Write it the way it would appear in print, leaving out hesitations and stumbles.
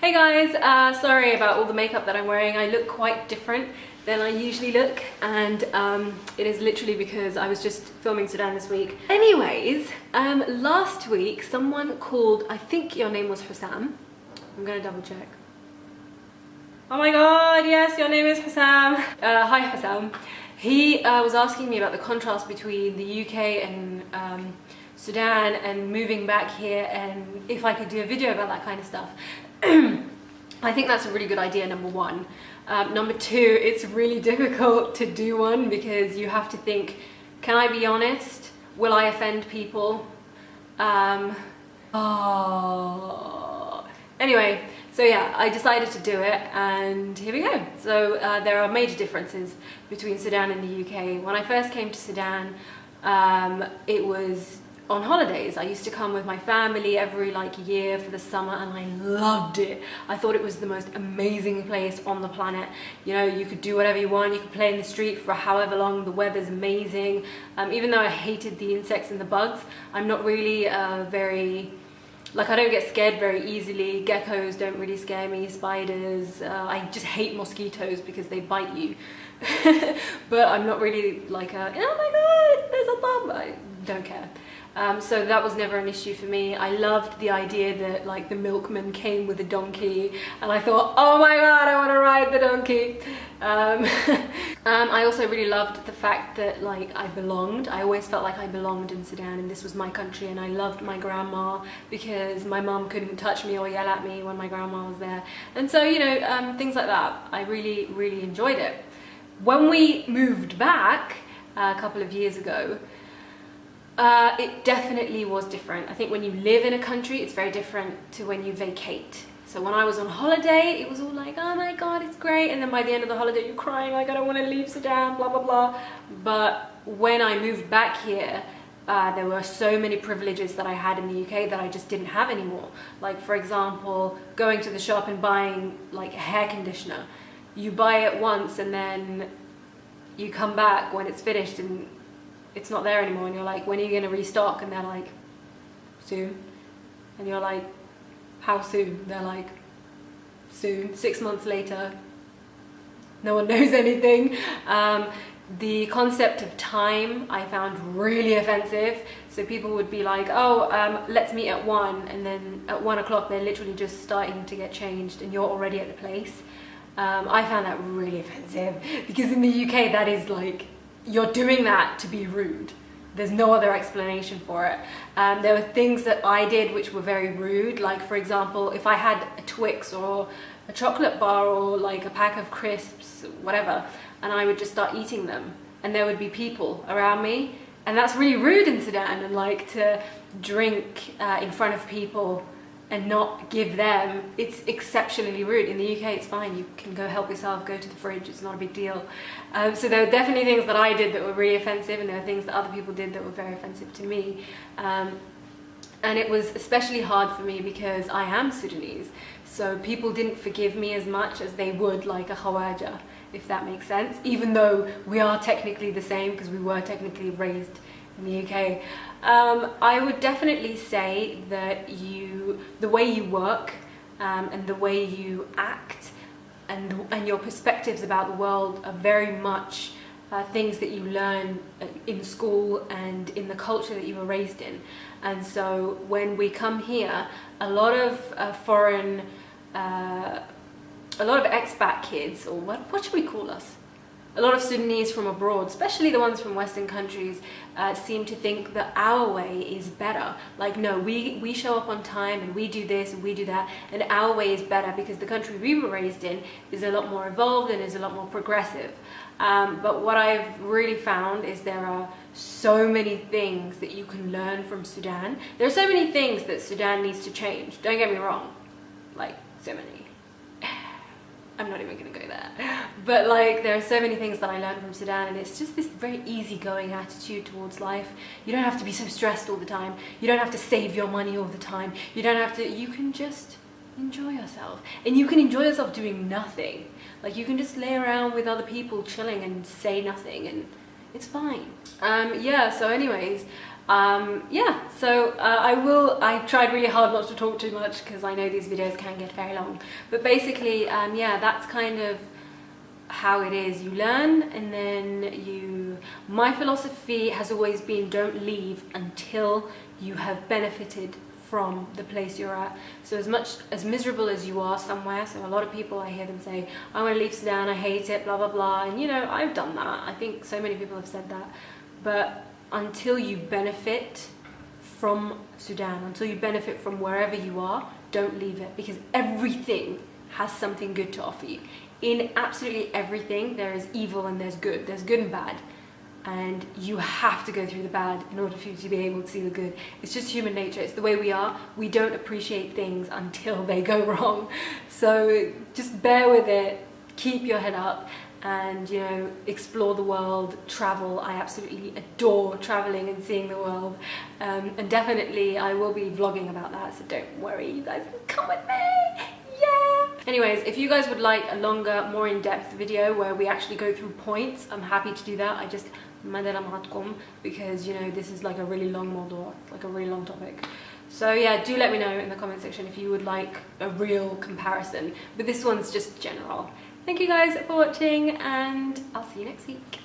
Hey guys, sorry about all the makeup that I'm wearing. I look quite different than I usually look, and it is literally because I was just filming Sudan this week. Anyways, last week someone called, I think your name was Hussam. I'm gonna double check. Oh my god, yes, your name is Hussam. Hi Hussam. He was asking me about the contrast between the UK and Sudan and moving back here, and if I could do a video about that kind of stuff. I think that's a really good idea, number one. Number two, it's really difficult to do one because you have to think, can I be honest? Will I offend people? Anyway, so yeah, I decided to do it, and here we go. So there are major differences between Sudan and the UK. When I first came to Sudan, it was on holidays. I used to come with my family every year for the summer, and I loved it. I thought it was the most amazing place on the planet. You know, you could do whatever you want, you could play in the street for however long, the weather's amazing. Even though I hated the insects and the bugs, I'm not really I don't get scared very easily. Geckos don't really scare me, spiders. I just hate mosquitoes because they bite you. But I'm not really like oh my god, there's a bomb. I don't care. So that was never an issue for me. I loved the idea that the milkman came with a donkey, and I thought, oh my god, I want to ride the donkey. I also really loved the fact that I belonged. I always felt like I belonged in Sudan, and this was my country, and I loved my grandma because my mum couldn't touch me or yell at me when my grandma was there. And so, you know, things like that. I really, really enjoyed it. When we moved back a couple of years ago, it definitely was different. I think when you live in a country, it's very different to when you vacate. So when I was on holiday, it was all like, oh my god, it's great. And then by the end of the holiday, you're crying like, I don't want to leave Sudan, blah, blah, blah. But when I moved back here, there were so many privileges that I had in the UK that I just didn't have anymore. Like, for example, going to the shop and buying a hair conditioner. You buy it once and then you come back when it's finished and it's not there anymore, and you're like, when are you going to restock? And they're like, soon. And you're like, how soon? They're like, soon. 6 months later, no one knows anything. The concept of time I found really offensive. So people would be like, oh, let's meet at 1, and then at 1 o'clock they're literally just starting to get changed and you're already at the place. I found that really offensive because in the UK that is you're doing that to be rude. There's no other explanation for it. There were things that I did which were very rude. Like, for example, if I had a Twix or a chocolate bar or a pack of crisps, whatever, and I would just start eating them, and there would be people around me, and that's really rude in Sudan. And to drink in front of people and not give them, it's exceptionally rude. In the UK, it's fine. You can go help yourself, go to the fridge, it's not a big deal. So there were definitely things that I did that were really offensive, and there were things that other people did that were very offensive to me. And it was especially hard for me because I am Sudanese. So people didn't forgive me as much as they would a Khawaja, if that makes sense. Even though we are technically the same because we were technically raised in the UK. I would definitely say that the way you work and the way you act and your perspectives about the world are very much things that you learn in school and in the culture that you were raised in. And so when we come here, a lot of expat kids, or what should we call us? A lot of Sudanese from abroad, especially the ones from Western countries, seem to think that our way is better. No, we show up on time and we do this and we do that, and our way is better because the country we were raised in is a lot more evolved and is a lot more progressive. But what I've really found is there are so many things that you can learn from Sudan. There are so many things that Sudan needs to change, don't get me wrong, so many. I'm not even gonna go there. But there are so many things that I learned from Sudan, and it's just this very easygoing attitude towards life. You don't have to be so stressed all the time. You don't have to save your money all the time. You can just enjoy yourself. And you can enjoy yourself doing nothing. You can just lay around with other people chilling and say nothing, and It's fine. Yeah, so anyways, yeah, so I tried really hard not to talk too much because I know these videos can get very long. But basically, yeah, that's kind of how it is. You learn, and then my philosophy has always been, don't leave until you have benefited from the place you're at. So as miserable as you are somewhere, so a lot of people, I hear them say, I want to leave Sudan, I hate it, blah blah blah, and you know, I've done that. I think so many people have said that. But until you benefit from Sudan, until you benefit from wherever you are, don't leave it, because everything has something good to offer you. In absolutely everything, there is evil and there's good and bad. And you have to go through the bad in order for you to be able to see the good. It's just human nature. It's the way we are. We don't appreciate things until they go wrong. So just bear with it, keep your head up, and you know, explore the world, travel. I absolutely adore traveling and seeing the world. And definitely I will be vlogging about that, so don't worry, you guys can come with me. Yeah! Anyways, if you guys would like a longer, more in-depth video where we actually go through points, I'm happy to do that. I just because you know, this is like a really long model, like a really long topic. So yeah, do let me know in the comment section if you would like a real comparison, but this one's just general. Thank you guys for watching, and I'll see you next week.